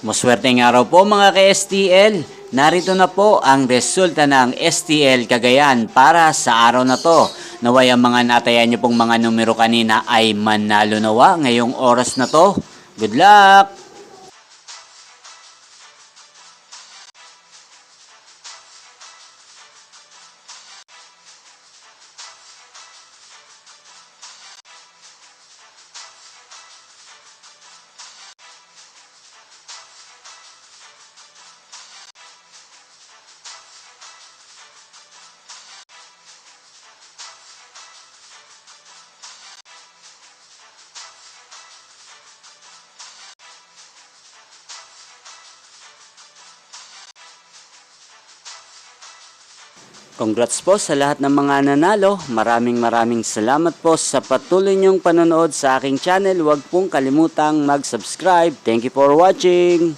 Maswerteng araw po mga ka-STL. Narito na po ang resulta ng STL Cagayan para sa araw na to. Naway ang mga natayan niyo pong mga numero kanina ay manalo nawa ngayong oras na to. Good luck! Congrats po sa lahat ng mga nanalo. Maraming salamat po sa patuloy niyong panonood sa aking channel. Huwag pong kalimutang mag-subscribe. Thank you for watching.